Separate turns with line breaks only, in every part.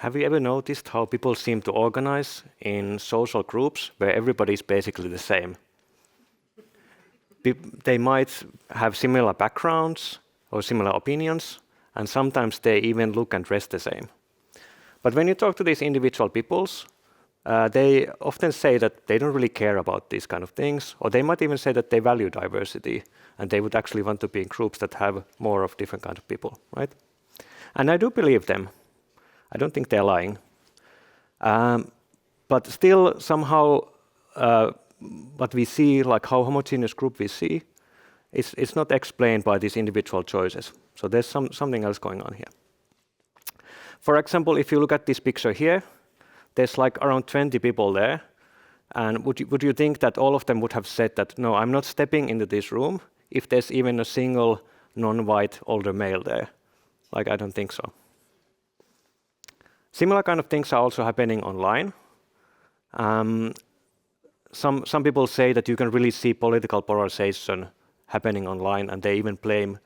Have you ever noticed how people seem to organize in social groups where everybody is basically the same? They might have similar backgrounds or similar opinions, and sometimes they even look and dress the same. But when you talk to these individual peoples, they often say that they don't really care about these kind of things, or they might even say that they value diversity, and they would actually want to be in groups that have more of different kind of people, right? And I do believe them. I don't think they're lying. But still, somehow, what we see, like how homogeneous group we see, it's not explained by these individual choices. So there's something else going on here. For example, if you look at this picture here, there's like around 20 people there. And would you think that all of them would have said that, no, I'm not stepping into this room if there's even a single non-white older male there? Like, I don't think so. Similar kind of things are also happening online. Some people say that you can really see political polarization happening online, and they even blame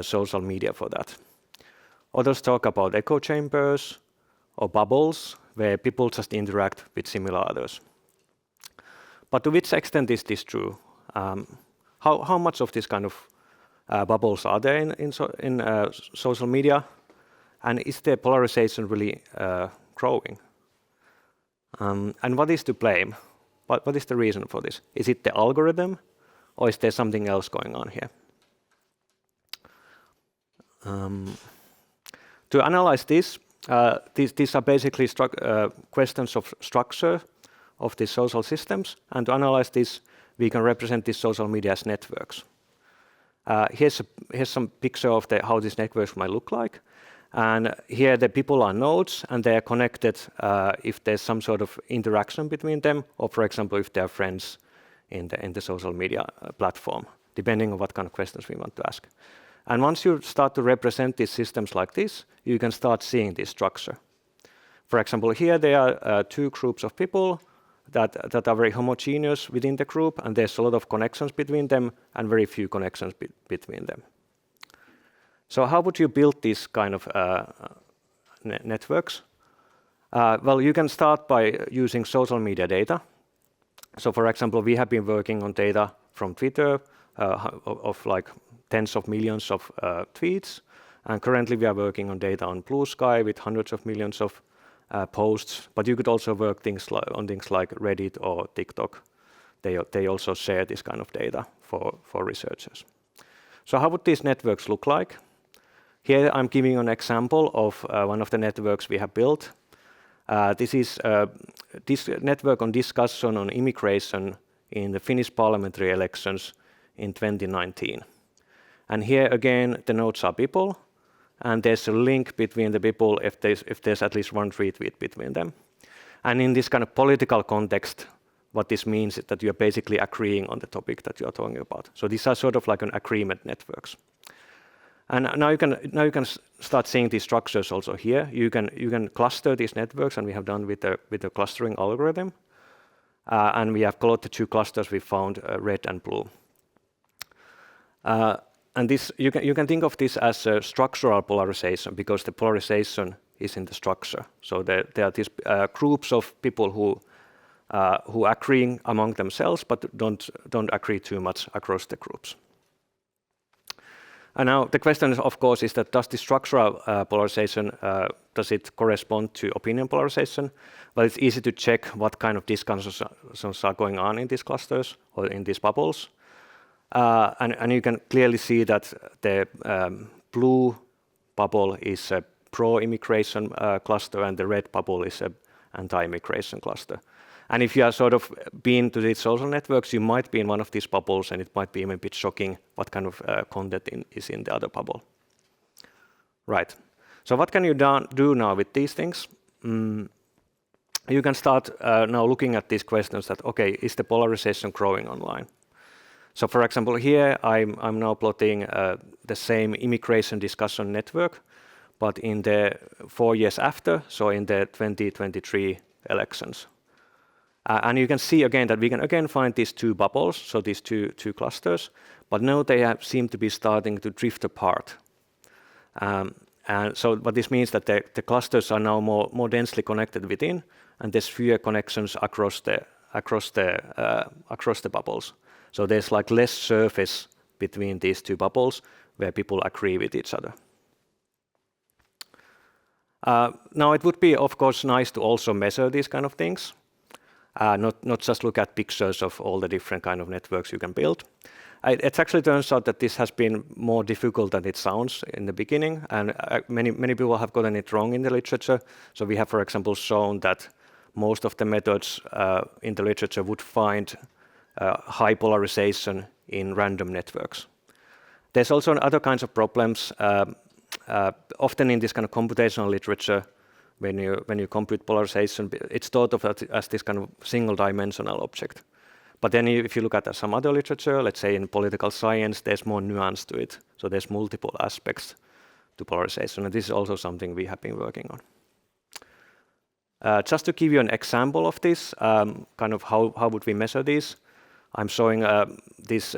social media for that. Others talk about echo chambers or bubbles where people just interact with similar others. But to which extent is this true? How much of this kind of bubbles are there in social media? And is the polarization really growing? And what is to blame? What is the reason for this? Is it the algorithm, or is there something else going on here? To analyze this, these are basically questions of structure of these social systems. And to analyze this, we can represent these social media as networks. Here's some picture of how these networks might look like. And here the people are nodes, and they are connected if there's some sort of interaction between them, or for example, if they're friends in the social media platform, depending on what kind of questions we want to ask. And once you start to represent these systems like this, you can start seeing this structure. For example, here there are two groups of people that are very homogeneous within the group, and there's a lot of connections between them and very few connections between them. So how would you build these kind of networks? Well, you can start by using social media data. So for example, we have been working on data from Twitter of like tens of millions of tweets. And currently we are working on data on Blue Sky with hundreds of millions of posts. But you could also work on things like Reddit or TikTok. They also share this kind of data for researchers. So how would these networks look like? Here I'm giving an example of one of the networks we have built. This is this network on discussion on immigration in the Finnish parliamentary elections in 2019. And here again, the nodes are people, and there's a link between the people if there's at least one retweet between them. And in this kind of political context, what this means is that you're basically agreeing on the topic that you're talking about. So these are sort of like an agreement networks. And now you can start seeing these structures also here. You can cluster these networks, and we have done with the clustering algorithm. And we have got the two clusters we found, red and blue. And this you can think of this as a structural polarization, because the polarization is in the structure. So there are these groups of people who agree among themselves, but don't agree too much across the groups. And now the question, of course, is that does the structural polarization, does it correspond to opinion polarization? Well, it's easy to check what kind of discussions are going on in these clusters or in these bubbles. And you can clearly see that the blue bubble is a pro-immigration cluster, and the red bubble is an anti-immigration cluster. And if you are sort of been to these social networks, you might be in one of these bubbles, and it might be even a bit shocking what kind of content is in the other bubble. Right. So what can you do now with these things? You can start now looking at these questions that, okay, is the polarization growing online? So for example, here I'm now plotting the same immigration discussion network, but in the 4 years after, so in the 2023 elections. And you can see again that we can again find these two bubbles, so these two clusters, but now they seem to be starting to drift apart. And so what this means that the clusters are now more densely connected within, and there's fewer connections across the bubbles. So there's like less surface between these two bubbles where people agree with each other. Now it would be, of course, nice to also measure these kind of things, not just look at pictures of all the different kind of networks you can build. It actually turns out that this has been more difficult than it sounds in the beginning, and many people have gotten it wrong in the literature. So we have, for example, shown that most of the methods in the literature would find high polarization in random networks. There's also other kinds of problems. Often in this kind of computational literature, when you compute polarization, it's thought of as this kind of single-dimensional object. But then if you look at some other literature, let's say in political science, there's more nuance to it. So there's multiple aspects to polarization, and this is also something we have been working on. Just to give you an example of this, kind of how would we measure these, I'm showing this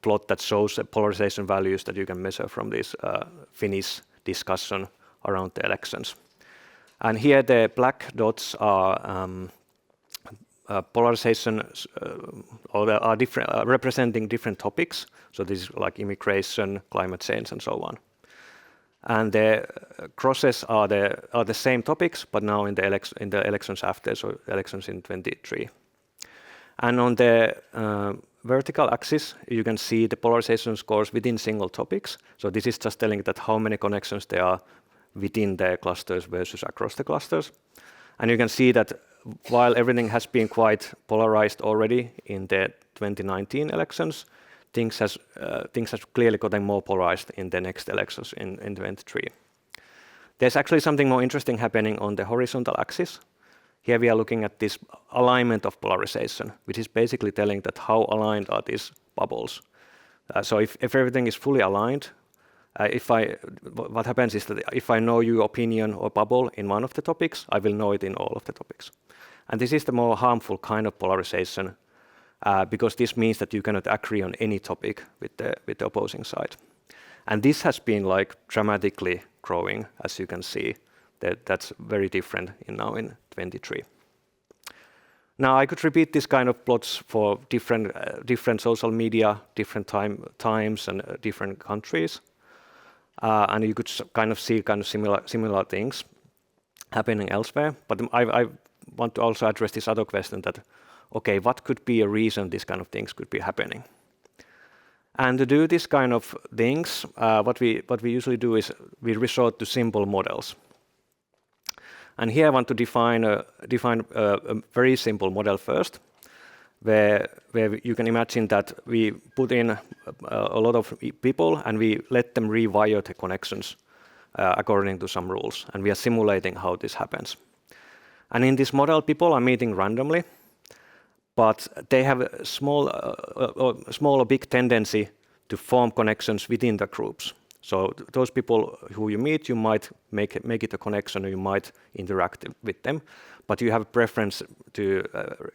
plot that shows the polarization values that you can measure from this Finnish discussion around the elections. And here the black dots are polarization, or they are different, representing different topics. So this is like immigration, climate change, and so on. And the crosses are the same topics, but now in the elections after, so elections in 23. And on the vertical axis, you can see the polarization scores within single topics. So this is just telling that how many connections there are within the clusters versus across the clusters. And you can see that while everything has been quite polarized already in the 2019 elections, things has clearly gotten more polarized in the next elections in 23. There's actually something more interesting happening on the horizontal axis. Here we are looking at this alignment of polarization, which is basically telling that how aligned are these bubbles. So if everything is fully aligned, what happens is that if I know your opinion or bubble in one of the topics, I will know it in all of the topics. And this is the more harmful kind of polarization, because this means that you cannot agree on any topic with the opposing side. And this has been like dramatically growing, as you can see. That's very different now in 23. Now I could repeat this kind of plots for different social media, different times, and different countries, and you could kind of see similar things happening elsewhere. But I want to also address this other question that, okay, what could be a reason these kind of things could be happening? And to do this kind of things, what we usually do is we resort to simple models. And here I want to define a very simple model first, where you can imagine that we put in a lot of people and we let them rewire the connections according to some rules, and we are simulating how this happens. And in this model, people are meeting randomly, but they have a small or big tendency to form connections within the groups. So those people who you meet, you might make it a connection, or you might interact with them, but you have a preference to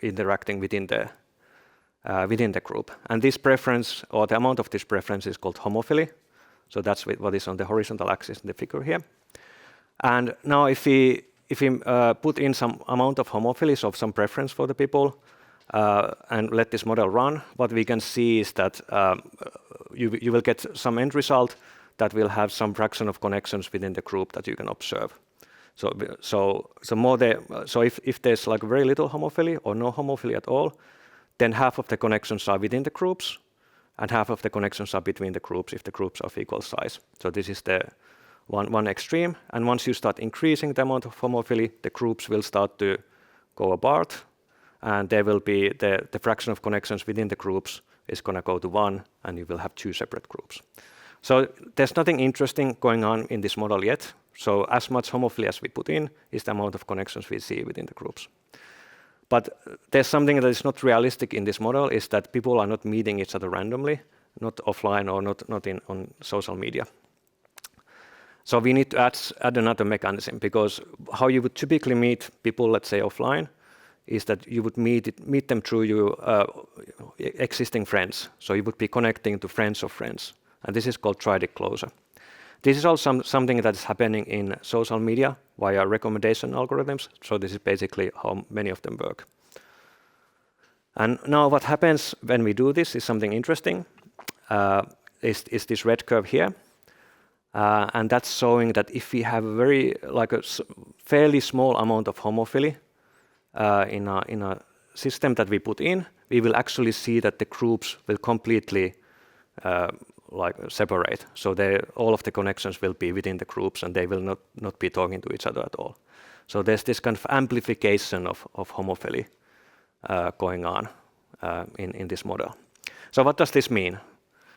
interacting within the group. And this preference, or the amount of this preference, is called homophily. So that's what is on the horizontal axis in the figure here. And now if we put in some amount of homophily, so some preference for the people, and let this model run, what we can see is that you will get some end result that will have some fraction of connections within the group that you can observe. So if there's like very little homophily or no homophily at all, then half of the connections are within the groups, and half of the connections are between the groups if the groups are of equal size. So this is the one extreme. And once you start increasing the amount of homophily, the groups will start to go apart, and there will be the fraction of connections within the groups is going to go to 1, and you will have 2 separate groups. So there's nothing interesting going on in this model yet. So as much homophily as we put in is the amount of connections we see within the groups. But there's something that is not realistic in this model, is that people are not meeting each other randomly, not offline or not on social media. So we need to add another mechanism, because how you would typically meet people, let's say offline, is that you would meet them through your existing friends. So you would be connecting to friends of friends. And this is called triadic closure. This is also something that is happening in social media via recommendation algorithms. So this is basically how many of them work. And now what happens when we do this is something interesting. Is this red curve here. And that's showing that if we have a fairly small amount of homophily in a system that we put in, we will actually see that the groups will completely separate. So all of the connections will be within the groups, and they will not be talking to each other at all. So there's this kind of amplification of homophily going on in this model. So what does this mean?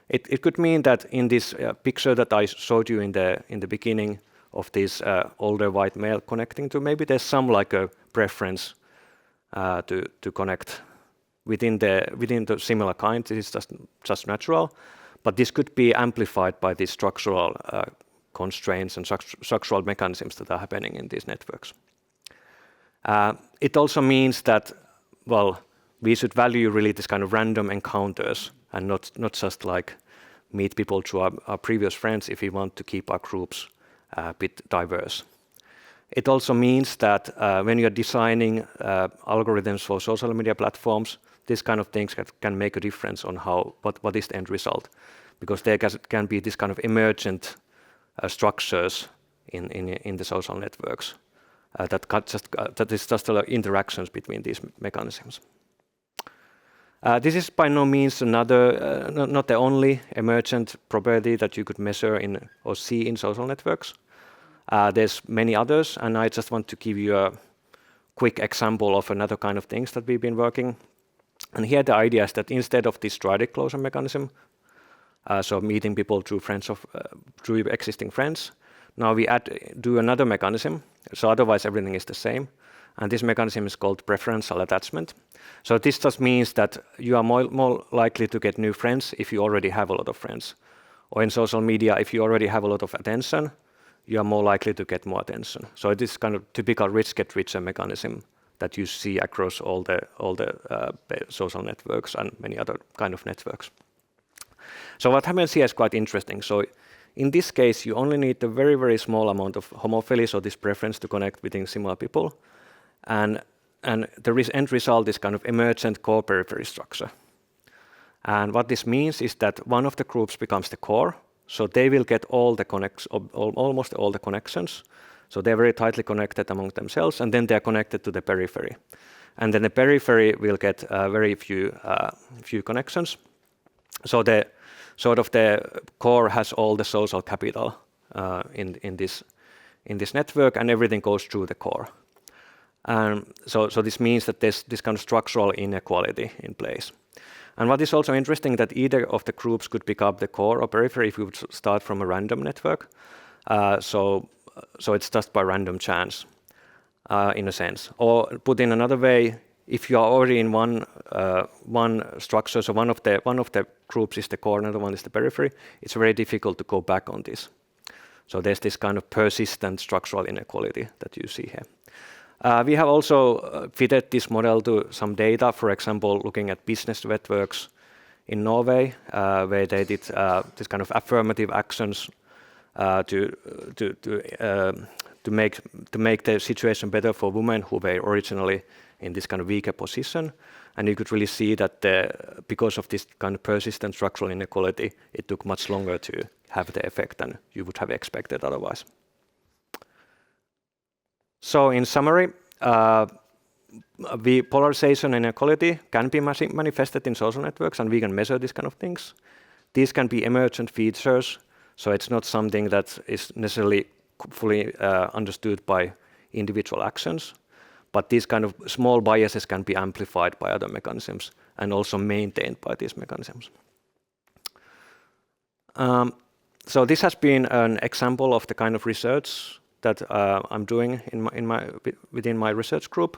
It could mean that in this picture that I showed you in the beginning of this older white male connecting to, maybe there's some like a preference to connect within the similar kind. This is just natural, but this could be amplified by these structural constraints and structural mechanisms that are happening in these networks. It also means that, well, we should value really this kind of random encounters and not just like meet people through our previous friends if we want to keep our groups a bit diverse. It also means that when you're designing algorithms for social media platforms, these kind of things can make a difference on what is the end result, because there can be this kind of emergent structures in the social networks that is just interactions between these mechanisms. This is by no means not the only emergent property that you could measure or see in social networks. There's many others, and I just want to give you a quick example of another kind of things that we've been working. And here the idea is that instead of this triadic closure mechanism, so meeting people through existing friends, now we do another mechanism. So otherwise everything is the same. And this mechanism is called preferential attachment. So this just means that you are more likely to get new friends if you already have a lot of friends. Or in social media, if you already have a lot of attention, you are more likely to get more attention. So it is kind of typical rich get richer mechanism that you see across all the social networks and many other kind of networks. So what happens here is quite interesting. So in this case, you only need a very, very small amount of homophily, so this preference to connect within similar people. And the end result is kind of emergent core periphery structure. And what this means is that one of the groups becomes the core, so they will get almost all the connections. So they're very tightly connected among themselves, and then they're connected to the periphery. And then the periphery will get very few connections. So the core has all the social capital in this network, and everything goes through the core. So this means that there's this kind of structural inequality in place. And what is also interesting that either of the groups could pick up the core or periphery if we would start from a random network. So it's just by random chance, in a sense. Or put in another way, if you are already in one structure, so one of the groups is the core, another one is the periphery, it's very difficult to go back on this. So there's this kind of persistent structural inequality that you see here. We have also fitted this model to some data, for example, looking at business networks in Norway, where they did this kind of affirmative actions to make the situation better for women who were originally in this kind of weaker position. And you could really see that because of this kind of persistent structural inequality, it took much longer to have the effect than you would have expected otherwise. So in summary, polarization and inequality can be manifested in social networks, and we can measure these kind of things. These can be emergent features, so it's not something that is necessarily fully understood by individual actions, but these kind of small biases can be amplified by other mechanisms and also maintained by these mechanisms. So this has been an example of the kind of research that I'm doing within my research group.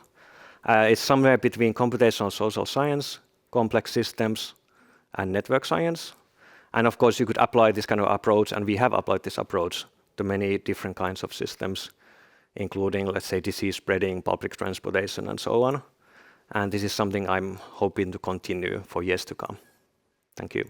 It's somewhere between computational social science, complex systems, and network science. And of course, you could apply this kind of approach, and we have applied this approach to many different kinds of systems, including, let's say, disease spreading, public transportation, and so on. And this is something I'm hoping to continue for years to come. Thank you.